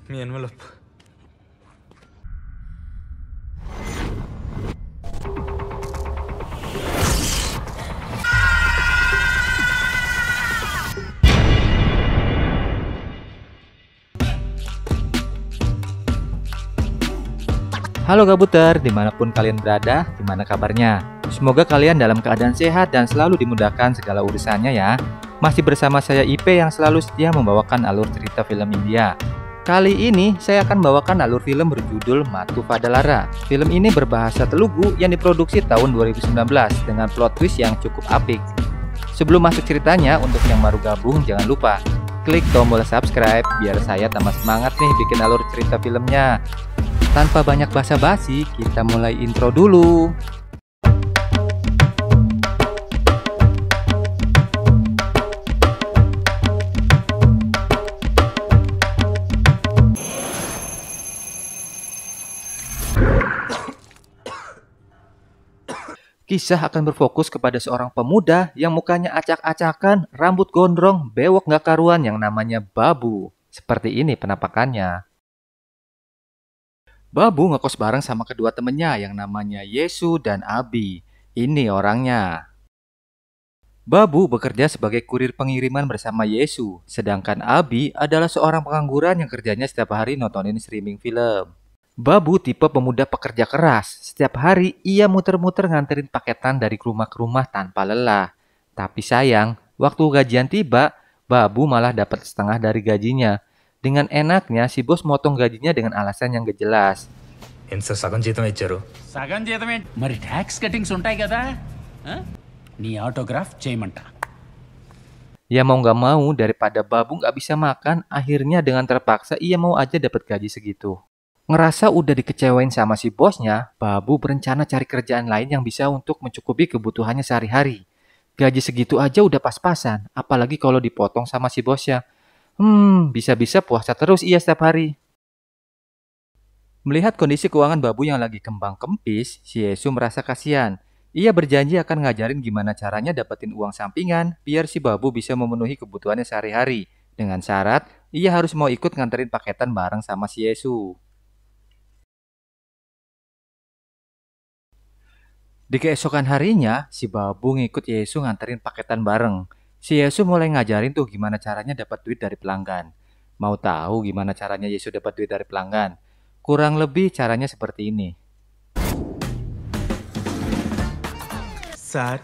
మీ envelope. Halo Gabuter, dimanapun kalian berada, gimana kabarnya? Semoga kalian dalam keadaan sehat dan selalu dimudahkan segala urusannya ya. Masih bersama saya IP yang selalu setia membawakan alur cerita film India. Kali ini saya akan membawakan alur film berjudul Matu Padalara. Film ini berbahasa Telugu yang diproduksi tahun 2019 dengan plot twist yang cukup apik. Sebelum masuk ceritanya, untuk yang baru gabung jangan lupa klik tombol subscribe biar saya tambah semangat nih bikin alur cerita filmnya. Tanpa banyak basa-basi, kita mulai intro dulu. Kisah akan berfokus kepada seorang pemuda yang mukanya acak-acakan, rambut gondrong, bewok gak karuan yang namanya Babu. Seperti ini penampakannya. Babu ngekos bareng sama kedua temennya yang namanya Yesu dan Abi. Ini orangnya. Babu bekerja sebagai kurir pengiriman bersama Yesu, sedangkan Abi adalah seorang pengangguran yang kerjanya setiap hari nontonin streaming film. Babu tipe pemuda pekerja keras. Setiap hari ia muter-muter nganterin paketan dari rumah ke rumah tanpa lelah. Tapi sayang, waktu gajian tiba, Babu malah dapat setengah dari gajinya. Dengan enaknya, si bos motong gajinya dengan alasan yang gak jelas. ఏం సార్ సగం జీతం ఇచ్చారు? సగం జీతం ఏంటి? మరి tax cuttings ఉంటాయి కదా, నీ ఆటోగ్రాఫ్ చేయమంట. Ya mau gak mau, daripada Babu gak bisa makan, akhirnya dengan terpaksa ia mau aja dapat gaji segitu. Ngerasa udah dikecewain sama si bosnya, Babu berencana cari kerjaan lain yang bisa untuk mencukupi kebutuhannya sehari-hari. Gaji segitu aja udah pas-pasan, apalagi kalau dipotong sama si bosnya. Bisa-bisa puasa terus ia setiap hari. Melihat kondisi keuangan Babu yang lagi kembang kempis, si Yesu merasa kasihan. Ia berjanji akan ngajarin gimana caranya dapetin uang sampingan biar si Babu bisa memenuhi kebutuhannya sehari-hari. Dengan syarat, ia harus mau ikut nganterin paketan bareng sama si Yesu. Di keesokan harinya, si Babu ngikut Yesu nganterin paketan bareng. Si Yesu mulai ngajarin tuh gimana caranya dapat duit dari pelanggan. Mau tahu gimana caranya Yesu dapat duit dari pelanggan? Kurang lebih caranya seperti ini. Sir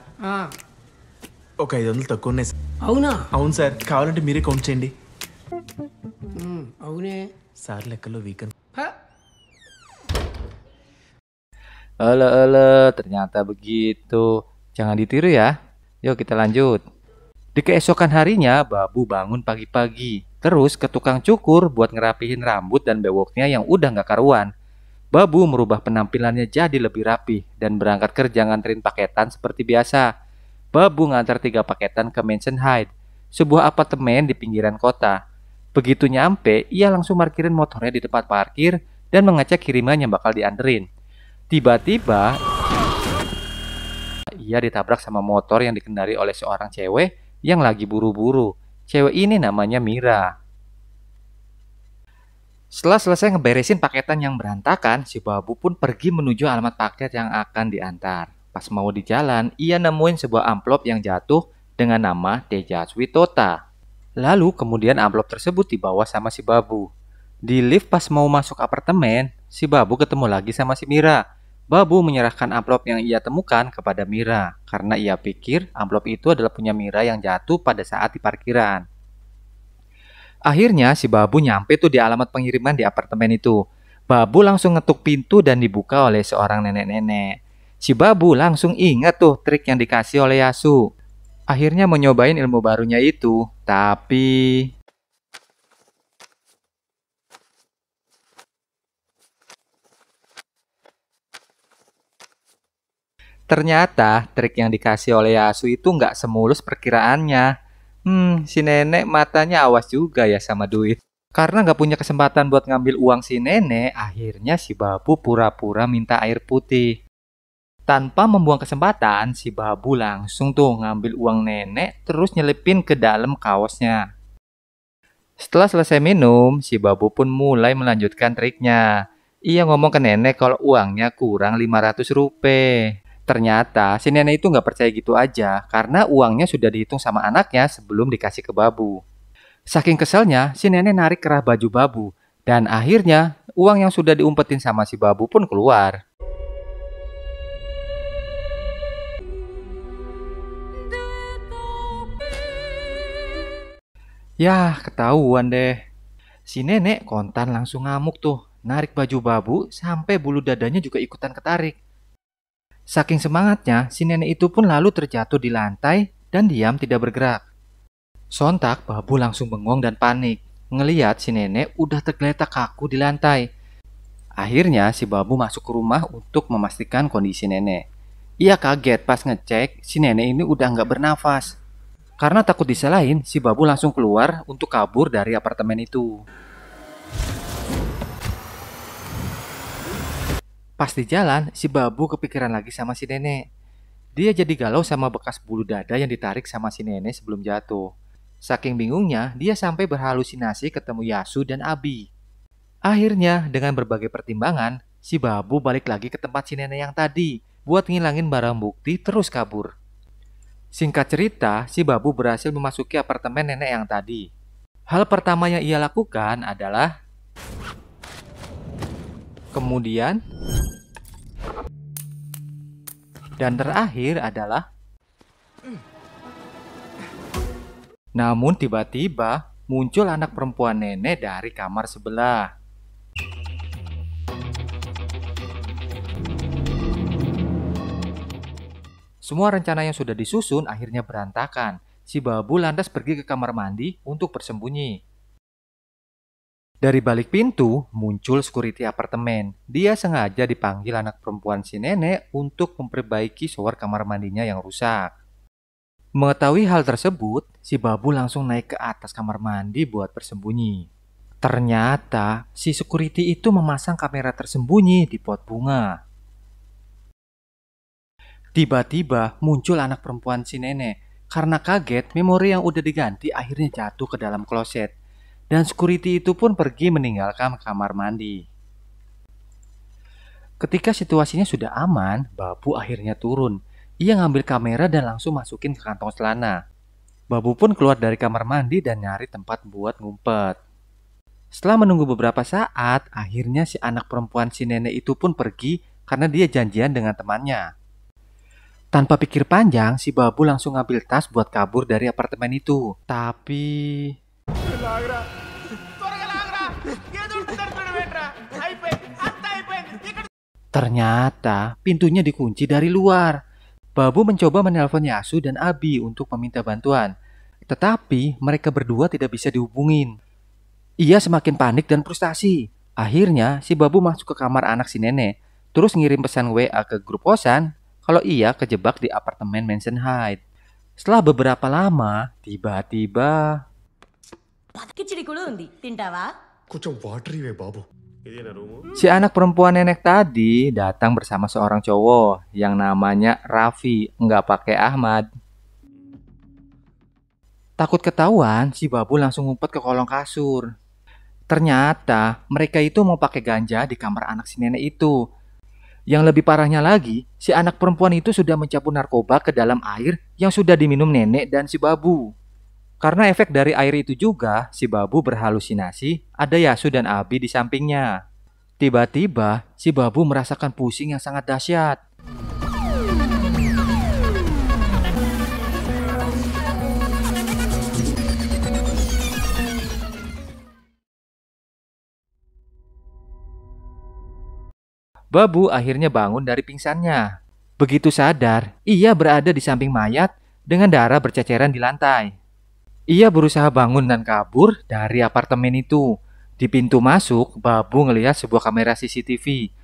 ఒక 500 తక్కువ ఉన్నాయి సార్. అవునా? అవును సార్, కావాలంటే మీరే కౌంట్ చేయండి. అవునే. సార్ లెక్కలో వీక్ అని. Ternyata begitu. Jangan ditiru ya. Yuk kita lanjut. Di keesokan harinya, Babu bangun pagi-pagi. Terus ke tukang cukur buat ngerapihin rambut dan bewoknya yang udah gak karuan. Babu merubah penampilannya jadi lebih rapi dan berangkat kerja nganterin paketan seperti biasa. Babu ngantar 3 paketan ke Mansion Heights, sebuah apartemen di pinggiran kota. Begitu nyampe, ia langsung parkirin motornya di tempat parkir dan mengecek kiriman yang bakal dianterin. Tiba-tiba, ia ditabrak sama motor yang dikendari oleh seorang cewek yang lagi buru-buru. Cewek ini namanya Mira. Setelah selesai ngeberesin paketan yang berantakan, si Babu pun pergi menuju alamat paket yang akan diantar. Pas mau di jalan, ia nemuin sebuah amplop yang jatuh dengan nama Tejaswi Tota. Lalu kemudian amplop tersebut dibawa sama si Babu. Di lift pas mau masuk apartemen, si Babu ketemu lagi sama si Mira. Babu menyerahkan amplop yang ia temukan kepada Mira karena ia pikir amplop itu adalah punya Mira yang jatuh pada saat di parkiran. Akhirnya si Babu nyampe tuh di alamat pengiriman di apartemen itu. Babu langsung ngetuk pintu dan dibuka oleh seorang nenek-nenek. Si Babu langsung ingat tuh trik yang dikasih oleh Yasu. Akhirnya mau nyobain ilmu barunya itu, tapi ternyata trik yang dikasih oleh Yasu itu nggak semulus perkiraannya. Si nenek matanya awas juga ya sama duit. Karena nggak punya kesempatan buat ngambil uang si nenek, akhirnya si Babu pura-pura minta air putih. Tanpa membuang kesempatan, si Babu langsung tuh ngambil uang nenek terus nyelipin ke dalam kaosnya. Setelah selesai minum, si Babu pun mulai melanjutkan triknya. Ia ngomong ke nenek kalau uangnya kurang 500 rupiah. Ternyata si nenek itu nggak percaya gitu aja karena uangnya sudah dihitung sama anaknya sebelum dikasih ke Babu. Saking keselnya, si nenek narik kerah baju Babu. Dan akhirnya, uang yang sudah diumpetin sama si Babu pun keluar. Yah, ketahuan deh. Si nenek kontan langsung ngamuk tuh. Narik baju Babu sampai bulu dadanya juga ikutan ketarik. Saking semangatnya, si nenek itu pun lalu terjatuh di lantai dan diam tidak bergerak. Sontak, Babu langsung bengong dan panik. Ngeliat si nenek udah tergeletak kaku di lantai. Akhirnya si Babu masuk ke rumah untuk memastikan kondisi nenek. Ia kaget pas ngecek si nenek ini udah nggak bernafas. Karena takut disalahin, si Babu langsung keluar untuk kabur dari apartemen itu. Pas di jalan, si Babu kepikiran lagi sama si nenek. Dia jadi galau sama bekas bulu dada yang ditarik sama si nenek sebelum jatuh. Saking bingungnya, dia sampai berhalusinasi ketemu Yasu dan Abi. Akhirnya, dengan berbagai pertimbangan, si Babu balik lagi ke tempat si nenek yang tadi buat ngilangin barang bukti terus kabur. Singkat cerita, si Babu berhasil memasuki apartemen nenek yang tadi. Hal pertama yang ia lakukan adalah kemudian dan terakhir adalah namun tiba-tiba muncul anak perempuan nenek dari kamar sebelah. Semua rencana yang sudah disusun akhirnya berantakan. Si Babu lantas pergi ke kamar mandi untuk bersembunyi. Dari balik pintu muncul security apartemen. Dia sengaja dipanggil anak perempuan si nenek untuk memperbaiki shower kamar mandinya yang rusak. Mengetahui hal tersebut, si Babu langsung naik ke atas kamar mandi buat bersembunyi. Ternyata si security itu memasang kamera tersembunyi di pot bunga. Tiba-tiba muncul anak perempuan si nenek. Karena kaget, memori yang udah diganti akhirnya jatuh ke dalam kloset. Dan security itu pun pergi meninggalkan kamar mandi. Ketika situasinya sudah aman, Babu akhirnya turun. Ia ngambil kamera dan langsung masukin ke kantong celana. Babu pun keluar dari kamar mandi dan nyari tempat buat ngumpet. Setelah menunggu beberapa saat, akhirnya si anak perempuan si nenek itu pun pergi karena dia janjian dengan temannya. Tanpa pikir panjang, si Babu langsung ngambil tas buat kabur dari apartemen itu. Tapi ternyata pintunya dikunci dari luar. Babu mencoba menelpon Yasu dan Abi untuk meminta bantuan. Tetapi mereka berdua tidak bisa dihubungin. Ia semakin panik dan frustasi. Akhirnya si Babu masuk ke kamar anak si nenek. Terus ngirim pesan WA ke grup kosan kalau ia kejebak di apartemen Mansion Heights. Setelah beberapa lama, tiba-tiba khichdi కుడు ఉంది తింటావా కొంచెం వాటర్ ఇవే బాబు. si anak perempuan nenek tadi datang bersama seorang cowok yang namanya Raffi, nggak pakai Ahmad. Takut ketahuan, si Babu langsung ngumpet ke kolong kasur. Ternyata mereka itu mau pakai ganja di kamar anak si nenek itu. Yang lebih parahnya lagi, si anak perempuan itu sudah mencabut narkoba ke dalam air yang sudah diminum nenek dan si Babu. Karena efek dari air itu juga, si Babu berhalusinasi ada Yasu dan Abi di sampingnya. Tiba-tiba, si Babu merasakan pusing yang sangat dahsyat. Babu akhirnya bangun dari pingsannya. Begitu sadar, ia berada di samping mayat dengan darah berceceran di lantai. Ia berusaha bangun dan kabur dari apartemen itu. Di pintu masuk, Babu ngelihat sebuah kamera CCTV.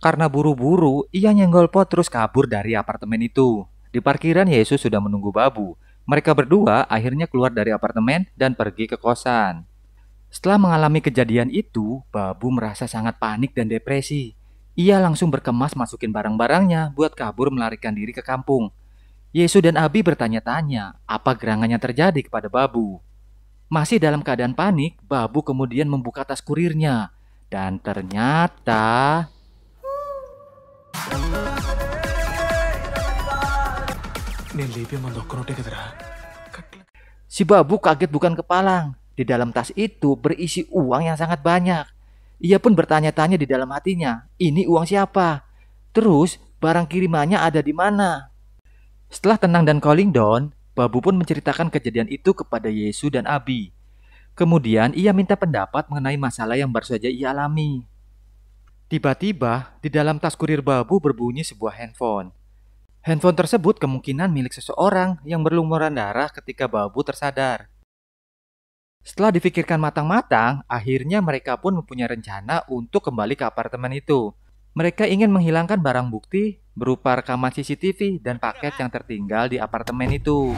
Karena buru-buru, ia nyenggol pot terus kabur dari apartemen itu. Di parkiran, Yesus sudah menunggu Babu. Mereka berdua akhirnya keluar dari apartemen dan pergi ke kosan. Setelah mengalami kejadian itu, Babu merasa sangat panik dan depresi. Ia langsung berkemas masukin barang-barangnya buat kabur melarikan diri ke kampung. Yesus dan Abi bertanya-tanya apa gerangan yang terjadi kepada Babu. Masih dalam keadaan panik, Babu kemudian membuka tas kurirnya. Dan ternyata నేను లేపే మంది ఒక్కనోటే కదరా si Babu kaget bukan kepalang. Di dalam tas itu berisi uang yang sangat banyak. Ia pun bertanya-tanya di dalam hatinya, ini uang siapa? Terus barang kirimannya ada di mana? Setelah tenang dan cooling down, Babu pun menceritakan kejadian itu kepada Yesu dan Abi. Kemudian ia minta pendapat mengenai masalah yang baru saja ia alami. Tiba-tiba di dalam tas kurir Babu berbunyi sebuah handphone. Handphone tersebut kemungkinan milik seseorang yang berlumuran darah ketika Babu tersadar. Setelah difikirkan matang-matang, akhirnya mereka pun mempunyai rencana untuk kembali ke apartemen itu. Mereka ingin menghilangkan barang bukti berupa rekaman CCTV dan paket yang tertinggal di apartemen itu.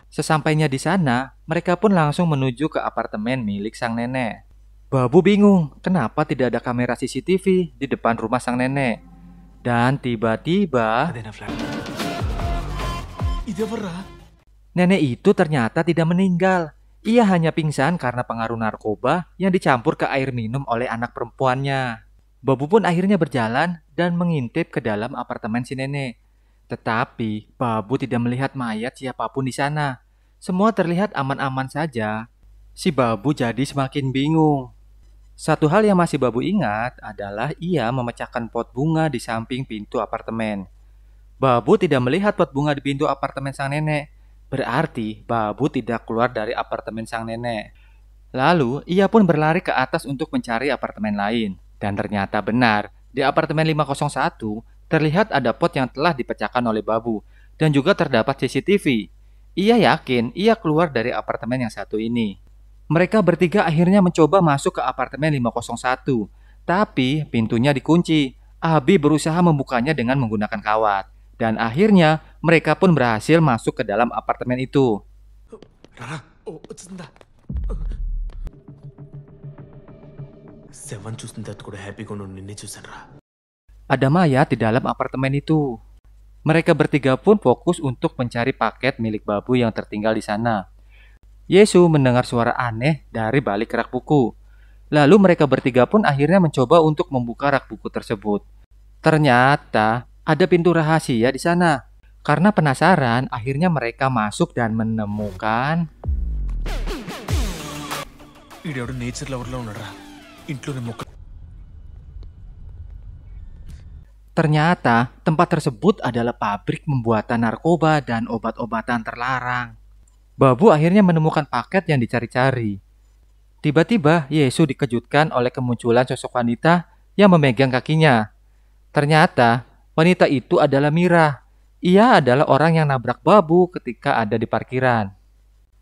Sesampainya di sana, mereka pun langsung menuju ke apartemen milik sang nenek. Babu bingung, kenapa tidak ada kamera CCTV di depan rumah sang nenek. Dan tiba-tiba, అదేనా ఫ్లాట్ ఇదెవర్రా nenek itu ternyata tidak meninggal. Ia hanya pingsan karena pengaruh narkoba yang dicampur ke air minum oleh anak perempuannya. Babu pun akhirnya berjalan dan mengintip ke dalam apartemen si nenek. Tetapi Babu tidak melihat mayat siapapun di sana. Semua terlihat aman-aman saja. Si Babu jadi semakin bingung. Satu hal yang masih Babu ingat adalah ia memecahkan pot bunga di samping pintu apartemen. Babu tidak melihat pot bunga di pintu apartemen sang nenek. Berarti Babu tidak keluar dari apartemen sang nenek. Lalu ia pun berlari ke atas untuk mencari apartemen lain. Dan ternyata benar, di apartemen 501 terlihat ada pot yang telah dipecahkan oleh Babu. Dan juga terdapat CCTV. Ia yakin ia keluar dari apartemen yang satu ini. Mereka bertiga akhirnya mencoba masuk ke apartemen 501. Tapi pintunya dikunci. Abi berusaha membukanya dengan menggunakan kawat. Dan akhirnya mereka pun berhasil masuk ke dalam apartemen itu. రారా ఓ వచ్చిందా సెవెన్ చూసిన తర్వాత కూడా హ్యాపీగా ఉన్న నిన్నే చూసాను రా Ada mayat di dalam apartemen itu. Mereka bertiga pun fokus untuk mencari paket milik Babu yang tertinggal di sana. Yesu mendengar suara aneh dari balik rak buku. Lalu mereka bertiga pun akhirnya mencoba untuk membuka rak buku tersebut. Ternyata ada pintu rahasia di sana. Karena penasaran, akhirnya mereka masuk dan menemukan ఈడెవడో నేచర్ లవర్లో ఉన్నాడు రా ఇంట్లోనే మొక్క ternyata tempat tersebut adalah pabrik pembuatan narkoba dan obat-obatan terlarang. Babu akhirnya menemukan paket yang dicari-cari. Tiba-tiba Yesus dikejutkan oleh kemunculan sosok wanita yang memegang kakinya. Ternyata wanita itu adalah Mira. Ia adalah orang yang nabrak Babu ketika ada di parkiran.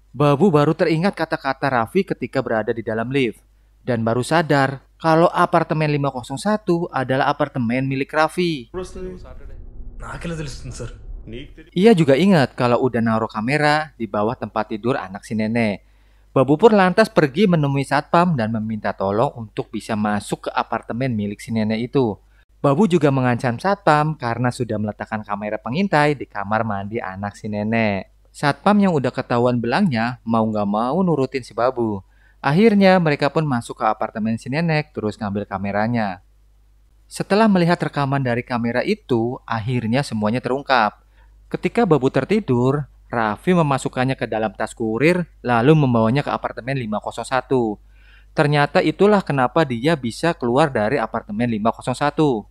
Babu baru teringat kata-kata Raffi ketika berada di dalam lift. Dan baru sadar kalau apartemen 501 adalah apartemen milik Raffi. నాకెలా తెలుస్తుంది sir Ia juga ingat kalau udah naruh kamera di bawah tempat tidur anak si nenek. Babu pun lantas pergi menemui satpam dan meminta tolong untuk bisa masuk ke apartemen milik si nenek itu. Babu juga mengancam satpam karena sudah meletakkan kamera pengintai di kamar mandi anak si nenek. Satpam yang udah ketahuan belangnya mau gak mau nurutin si Babu. Akhirnya mereka pun masuk ke apartemen si nenek terus ngambil kameranya. Setelah melihat rekaman dari kamera itu, akhirnya semuanya terungkap. Ketika Babu tertidur, Raffi memasukkannya ke dalam tas kurir lalu membawanya ke apartemen 501. Ternyata itulah kenapa dia bisa keluar dari apartemen 501.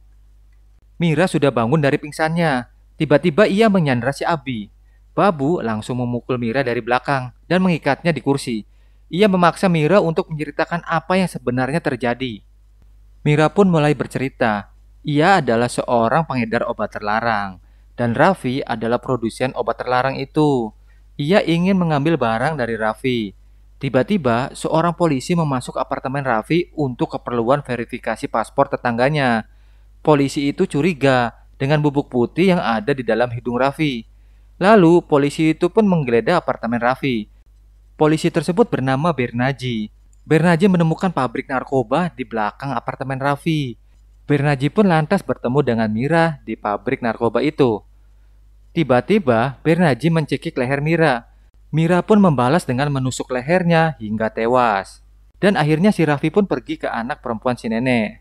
Mira sudah bangun dari pingsannya. Tiba-tiba ia menyandra si Abi. Babu langsung memukul Mira dari belakang dan mengikatnya di kursi. Ia memaksa Mira untuk menceritakan apa yang sebenarnya terjadi. Mira pun mulai bercerita. Ia adalah seorang pengedar obat terlarang. Dan Raffi adalah produsen obat terlarang itu. Ia ingin mengambil barang dari Raffi. Tiba-tiba, seorang polisi memasuk apartemen Raffi untuk keperluan verifikasi paspor tetangganya. Polisi itu curiga dengan bubuk putih yang ada di dalam hidung Raffi. Lalu, polisi itu pun menggeledah apartemen Raffi. Polisi tersebut bernama Bernaji. Bernaji menemukan pabrik narkoba di belakang apartemen Raffi. Bernaji pun lantas bertemu dengan Mira di pabrik narkoba itu. Tiba-tiba Bernaji mencekik leher Mira. Mira pun membalas dengan menusuk lehernya hingga tewas. Dan akhirnya si Raffi pun pergi ke anak perempuan si nenek.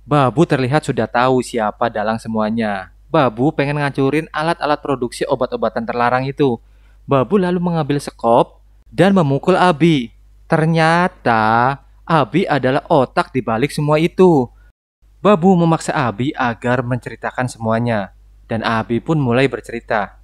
Babu terlihat sudah tahu siapa dalang semuanya. Babu pengen ngancurin alat-alat produksi obat-obatan terlarang itu. Babu lalu mengambil sekop dan memukul Abi. Ternyata Abi adalah otak di balik semua itu. Babu memaksa Abi agar menceritakan semuanya. Dan Abi pun mulai bercerita.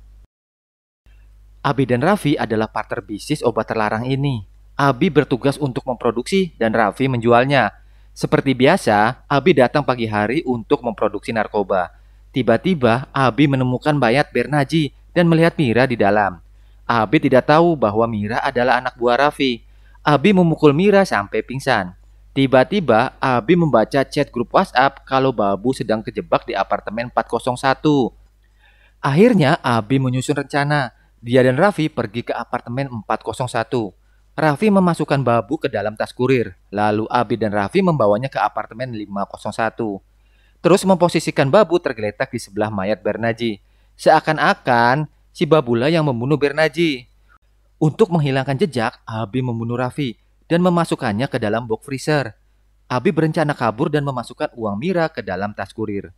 Abi dan Raffi adalah partner bisnis obat terlarang ini. Abi bertugas untuk memproduksi dan Raffi menjualnya. Seperti biasa, Abi datang pagi hari untuk memproduksi narkoba. Tiba-tiba, Abi menemukan mayat Bernaji dan melihat Mira di dalam. Abi tidak tahu bahwa Mira adalah anak buah Raffi. Abi memukul Mira sampai pingsan. Tiba-tiba, Abi membaca chat grup WhatsApp kalau Babu sedang kejebak di apartemen 401. Akhirnya, Abi menyusun rencana. Dia dan Raffi pergi ke apartemen 401. Raffi memasukkan Babu ke dalam tas kurir. Lalu Abi dan Raffi membawanya ke apartemen 501. Terus memposisikan Babu tergeletak di sebelah mayat Bernaji. Seakan-akan si Babulah yang membunuh Bernaji. Untuk menghilangkan jejak, Abi membunuh Raffi dan memasukkannya ke dalam box freezer. Abi berencana kabur dan memasukkan uang Mira ke dalam tas kurir.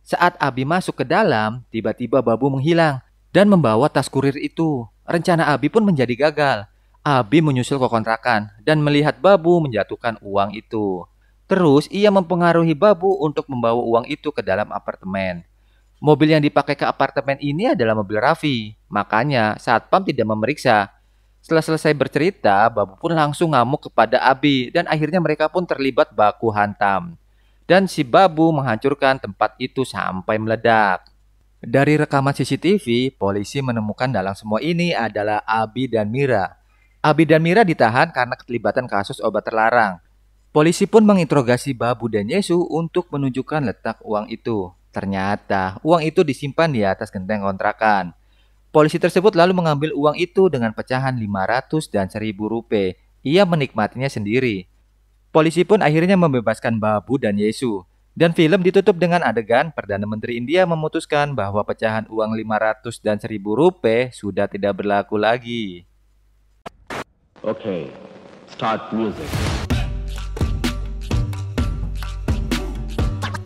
Saat Abi masuk ke dalam, tiba-tiba Babu menghilang dan membawa tas kurir itu. Rencana Abi pun menjadi gagal. Abi menyusul ke kontrakan dan melihat Babu menjatuhkan uang itu. Terus ia mempengaruhi Babu untuk membawa uang itu ke dalam apartemen. Mobil yang dipakai ke apartemen ini adalah mobil Raffi. Makanya satpam tidak memeriksa. Setelah selesai bercerita, Babu pun langsung ngamuk kepada Abi dan akhirnya mereka pun terlibat baku hantam. Dan si Babu menghancurkan tempat itu sampai meledak. Dari rekaman CCTV, polisi menemukan dalang semua ini adalah Abi dan Mira. Abi dan Mira ditahan karena keterlibatan kasus obat terlarang. Polisi pun menginterogasi Babu dan Yesu untuk menunjukkan letak uang itu. Ternyata uang itu disimpan di atas genteng kontrakan. Polisi tersebut lalu mengambil uang itu dengan pecahan 500 dan 1000 rupiah. Ia menikmatinya sendiri. Polisi pun akhirnya membebaskan Babu dan Yesu. Dan film ditutup dengan adegan Perdana Menteri India memutuskan bahwa pecahan uang 500 dan 1000 rupiah sudah tidak berlaku lagi. Okay, start music.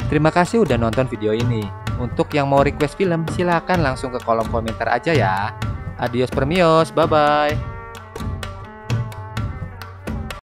Terima kasih udah nonton video ini. Untuk yang mau request film, silakan langsung ke kolom komentar aja ya. Adios permios, bye-bye.